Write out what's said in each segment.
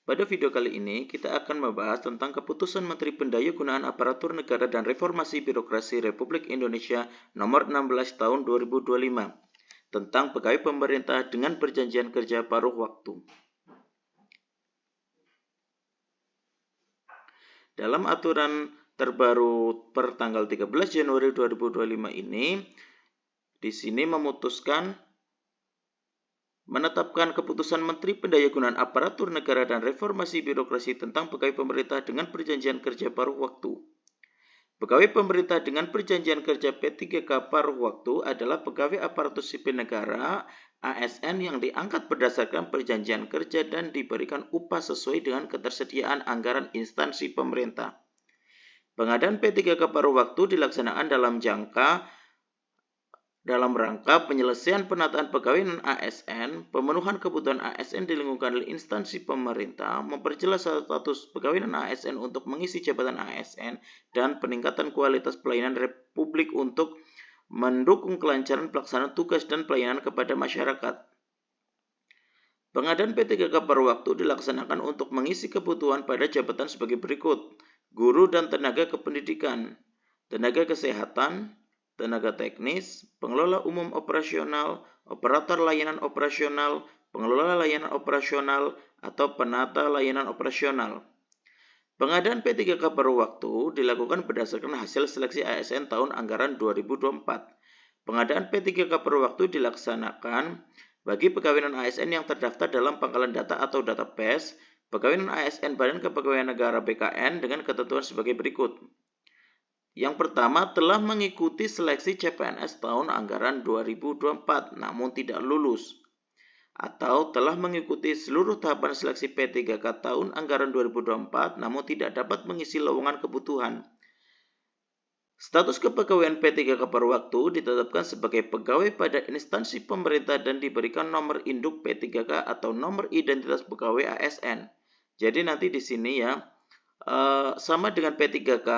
Pada video kali ini, kita akan membahas tentang Keputusan Menteri Pendayagunaan Aparatur Negara dan Reformasi Birokrasi Republik Indonesia Nomor 16 Tahun 2025 tentang pegawai pemerintah dengan perjanjian kerja paruh waktu. Dalam aturan terbaru per tanggal 13 Januari 2025 ini, di sini memutuskan menetapkan Keputusan Menteri Pendayagunaan Aparatur Negara dan Reformasi Birokrasi tentang pegawai pemerintah dengan perjanjian kerja paruh waktu. Pegawai pemerintah dengan perjanjian kerja P3K paruh waktu adalah pegawai aparatur sipil negara ASN yang diangkat berdasarkan perjanjian kerja dan diberikan upah sesuai dengan ketersediaan anggaran instansi pemerintah. Pengadaan P3K paruh waktu dilaksanakan dalam rangka penyelesaian penataan pegawai non-ASN, pemenuhan kebutuhan ASN di lingkungan instansi pemerintah, memperjelas status pegawai non-ASN untuk mengisi jabatan ASN, dan peningkatan kualitas pelayanan Republik untuk mendukung kelancaran pelaksanaan tugas dan pelayanan kepada masyarakat. Pengadaan P3K paruh waktu dilaksanakan untuk mengisi kebutuhan pada jabatan sebagai berikut: guru dan tenaga kependidikan, tenaga kesehatan, tenaga teknis, pengelola umum operasional, operator layanan operasional, pengelola layanan operasional, atau penata layanan operasional. Pengadaan P3K paruh waktu dilakukan berdasarkan hasil seleksi ASN tahun anggaran 2024. Pengadaan P3K paruh waktu dilaksanakan bagi pegawai non-ASN yang terdaftar dalam pangkalan data atau database, pegawai non-ASN Badan Kepegawaian Negara BKN dengan ketentuan sebagai berikut. Yang pertama, telah mengikuti seleksi CPNS tahun anggaran 2024 namun tidak lulus, atau telah mengikuti seluruh tahapan seleksi P3K tahun anggaran 2024 namun tidak dapat mengisi lowongan kebutuhan. Status kepegawaian P3K paruh waktu ditetapkan sebagai pegawai pada instansi pemerintah dan diberikan nomor induk P3K atau nomor identitas pegawai ASN. Jadi nanti di sini ya sama dengan P3K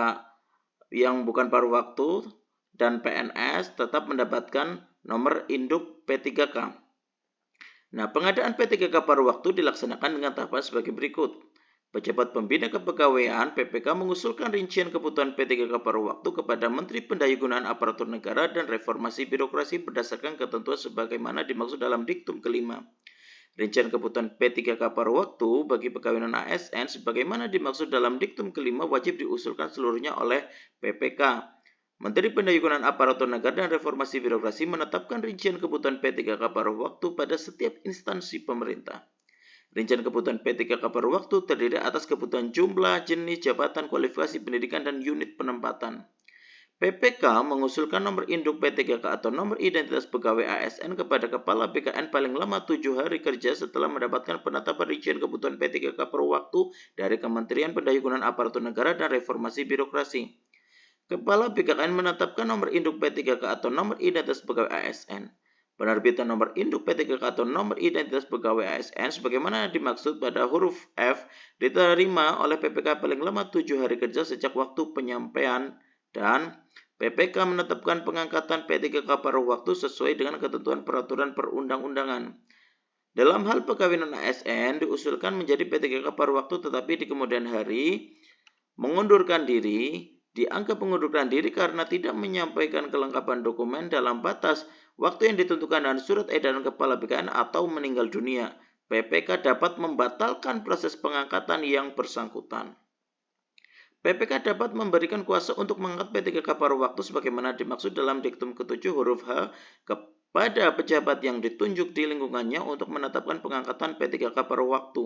yang bukan paruh waktu dan PNS tetap mendapatkan nomor induk P3K. Nah, pengadaan P3K paruh waktu dilaksanakan dengan tahapan sebagai berikut. Pejabat Pembina Kepegawaian (PPK) mengusulkan rincian kebutuhan P3K paruh waktu kepada Menteri Pendayagunaan Aparatur Negara dan Reformasi Birokrasi berdasarkan ketentuan sebagaimana dimaksud dalam diktum kelima. Rincian kebutuhan P3K paruh waktu bagi pegawai non-ASN sebagaimana dimaksud dalam diktum kelima wajib diusulkan seluruhnya oleh PPK. Menteri Pendayagunaan Aparatur Negara dan Reformasi Birokrasi menetapkan rincian kebutuhan P3K paruh waktu pada setiap instansi pemerintah. Rincian kebutuhan P3K paruh waktu terdiri atas kebutuhan jumlah, jenis, jabatan, kualifikasi pendidikan, dan unit penempatan. PPK mengusulkan nomor induk P3K atau nomor identitas pegawai ASN kepada Kepala BKN paling lama 7 hari kerja setelah mendapatkan penetapan rincian kebutuhan P3K paruh waktu dari Kementerian Pendayagunaan Aparatur Negara dan Reformasi Birokrasi. Kepala BKN menetapkan nomor induk P3K atau nomor identitas pegawai ASN. Penerbitan nomor induk P3K atau nomor identitas pegawai ASN sebagaimana dimaksud pada huruf F diterima oleh PPK paling lama 7 hari kerja sejak waktu penyampaian, dan PPK menetapkan pengangkatan P3K paruh waktu sesuai dengan ketentuan peraturan perundang-undangan. Dalam hal pegawai non-ASN diusulkan menjadi P3K paruh waktu tetapi di kemudian hari mengundurkan diri, dianggap mengundurkan diri karena tidak menyampaikan kelengkapan dokumen dalam batas waktu yang ditentukan dan surat edaran Kepala BKN atau meninggal dunia. PPK dapat membatalkan proses pengangkatan yang bersangkutan. PPK dapat memberikan kuasa untuk mengangkat P3K paruh waktu sebagaimana dimaksud dalam diktum ke-7 huruf H kepada pejabat yang ditunjuk di lingkungannya untuk menetapkan pengangkatan P3K paruh waktu.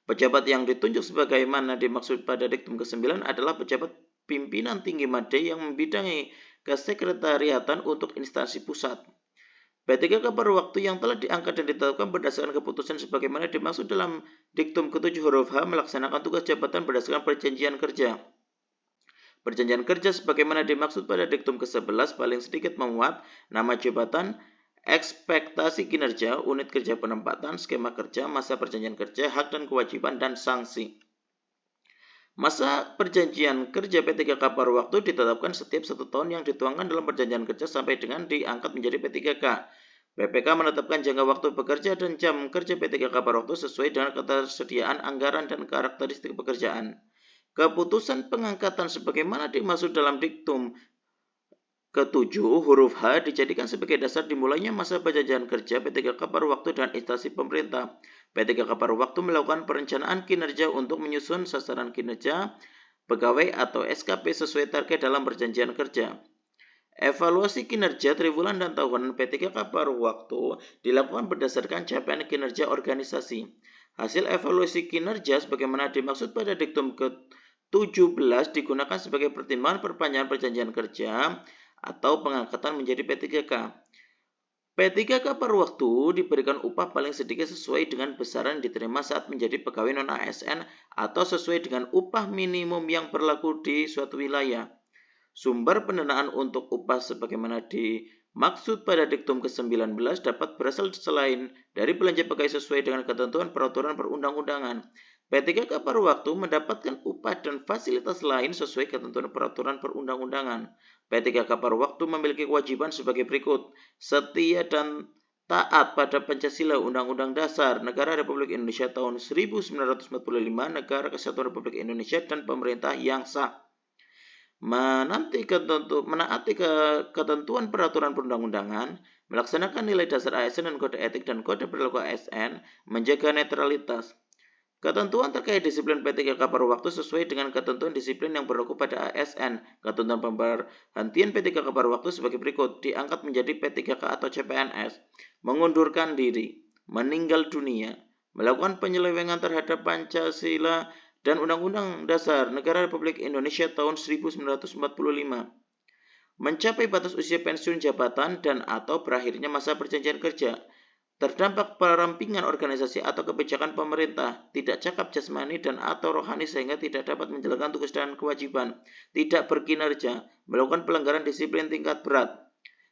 Pejabat yang ditunjuk sebagaimana dimaksud pada diktum ke-9 adalah pejabat pimpinan tinggi madya yang membidangi kesekretariatan untuk instansi pusat. P3K paruh waktu yang telah diangkat dan ditetapkan berdasarkan keputusan sebagaimana dimaksud dalam diktum ke-7 huruf H melaksanakan tugas jabatan berdasarkan perjanjian kerja. Perjanjian kerja sebagaimana dimaksud pada diktum ke-11 paling sedikit memuat nama jabatan, ekspektasi kinerja, unit kerja penempatan, skema kerja, masa perjanjian kerja, hak dan kewajiban, dan sanksi. Masa perjanjian kerja P3K paruh waktu ditetapkan setiap 1 tahun yang dituangkan dalam perjanjian kerja sampai dengan diangkat menjadi P3K. PPK menetapkan jangka waktu bekerja dan jam kerja P3K per waktu sesuai dengan ketersediaan anggaran dan karakteristik pekerjaan. Keputusan pengangkatan sebagaimana dimaksud dalam diktum ketujuh huruf H dijadikan sebagai dasar dimulainya masa penjajahan kerja P3K paruh waktu dan instansi pemerintah. P3K paruh waktu melakukan perencanaan kinerja untuk menyusun sasaran kinerja pegawai atau SKP sesuai target dalam perjanjian kerja. Evaluasi kinerja triwulan dan tahunan P3K paruh waktu dilakukan berdasarkan capaian kinerja organisasi. Hasil evaluasi kinerja sebagaimana dimaksud pada diktum ke-17 digunakan sebagai pertimbangan perpanjangan perjanjian kerja atau pengangkatan menjadi P3K. P3K paruh waktu diberikan upah paling sedikit sesuai dengan besaran diterima saat menjadi pegawai non-ASN atau sesuai dengan upah minimum yang berlaku di suatu wilayah. Sumber pendanaan untuk upah sebagaimana dimaksud pada diktum ke-19 dapat berasal selain dari belanja pegawai sesuai dengan ketentuan peraturan perundang-undangan. P3K paruh waktu mendapatkan upah dan fasilitas lain sesuai ketentuan peraturan perundang-undangan. P3K paruh waktu memiliki kewajiban sebagai berikut: setia dan taat pada Pancasila Undang-Undang Dasar Negara Republik Indonesia tahun 1945, Negara Kesatuan Republik Indonesia dan pemerintah yang sah. Menaati ketentuan peraturan perundang-undangan, melaksanakan nilai dasar ASN dan kode etik dan kode perilaku ASN, menjaga netralitas. Ketentuan terkait disiplin P3K paruh waktu sesuai dengan ketentuan disiplin yang berlaku pada ASN. Ketentuan pemberhentian P3K paruh waktu sebagai berikut: diangkat menjadi P3K atau CPNS, mengundurkan diri, meninggal dunia, melakukan penyelewengan terhadap Pancasila dan Undang-Undang Dasar Negara Republik Indonesia tahun 1945, mencapai batas usia pensiun jabatan dan atau berakhirnya masa perjanjian kerja, terdampak perampingan organisasi atau kebijakan pemerintah, tidak cakap jasmani dan atau rohani sehingga tidak dapat menjalankan tugas dan kewajiban, tidak berkinerja, melakukan pelanggaran disiplin tingkat berat,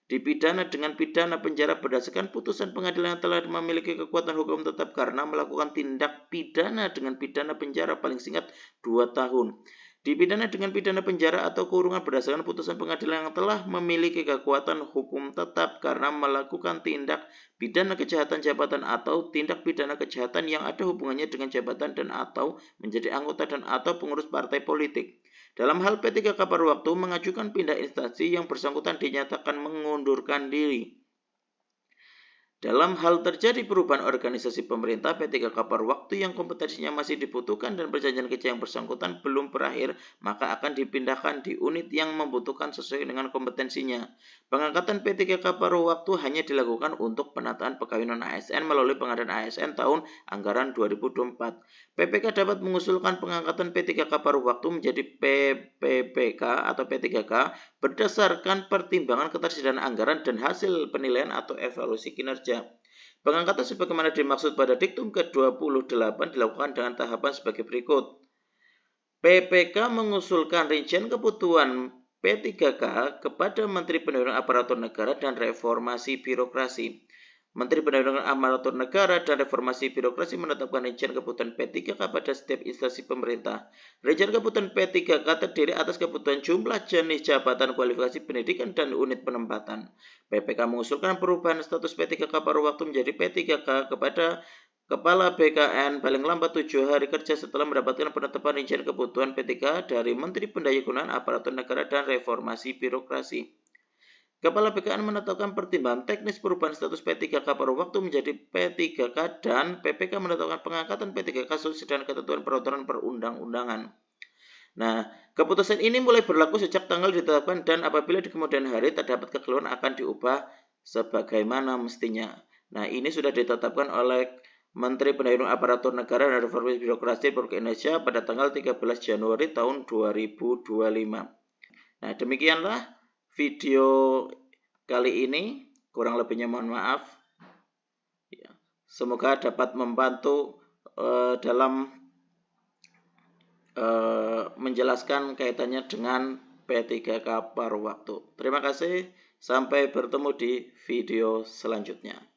dipidana dengan pidana penjara berdasarkan putusan pengadilan yang telah memiliki kekuatan hukum tetap karena melakukan tindak pidana dengan pidana penjara paling singkat 2 tahun. Dipidana dengan pidana penjara atau kurungan berdasarkan putusan pengadilan yang telah memiliki kekuatan hukum tetap karena melakukan tindak pidana kejahatan jabatan atau tindak pidana kejahatan yang ada hubungannya dengan jabatan dan atau menjadi anggota dan atau pengurus partai politik. Dalam hal P3K paruh waktu mengajukan pindah instansi yang bersangkutan dinyatakan mengundurkan diri. Dalam hal terjadi perubahan organisasi pemerintah, P3K paruh waktu yang kompetensinya masih dibutuhkan dan perjanjian kerja yang bersangkutan belum berakhir, maka akan dipindahkan di unit yang membutuhkan sesuai dengan kompetensinya. Pengangkatan P3K paruh waktu hanya dilakukan untuk penataan pegawai non-ASN melalui pengadaan ASN tahun anggaran 2024. PPK dapat mengusulkan pengangkatan P3K paruh waktu menjadi PPPK atau P3K berdasarkan pertimbangan ketersediaan anggaran dan hasil penilaian atau evaluasi kinerja. Pengangkatan sebagaimana dimaksud pada diktum ke-28 dilakukan dengan tahapan sebagai berikut. PPK mengusulkan rincian kebutuhan P3K kepada Menteri Pendahuluan Aparatur Negara dan Reformasi Birokrasi. Menteri Pendahuluan Aparatur Negara dan Reformasi Birokrasi menetapkan rincian kebutuhan P3K pada setiap instansi pemerintah. Rincian kebutuhan P3K terdiri atas kebutuhan jumlah jenis jabatan kualifikasi pendidikan dan unit penempatan. PPK mengusulkan perubahan status P3K paruh waktu menjadi P3K kepada Kepala BKN paling lambat 7 hari kerja setelah mendapatkan penetapan rincian kebutuhan P3K dari Menteri Pendahuluan Aparatur Negara dan Reformasi Birokrasi. Kepala BKN menetapkan pertimbangan teknis perubahan status P3K paruh waktu menjadi P3K dan PPK menetapkan pengangkatan P3K sesuai dengan ketentuan peraturan perundang-undangan. Nah, keputusan ini mulai berlaku sejak tanggal ditetapkan dan apabila di kemudian hari terdapat kekeliruan akan diubah sebagaimana mestinya. Nah, ini sudah ditetapkan oleh Menteri Pendahuluan Aparatur Negara dan Reformasi Birokrasi Republik Indonesia pada tanggal 13 Januari tahun 2025. Nah, demikianlah video kali ini, kurang lebihnya mohon maaf. Semoga dapat membantu dalam menjelaskan kaitannya dengan P3K paruh waktu. Terima kasih, sampai bertemu di video selanjutnya.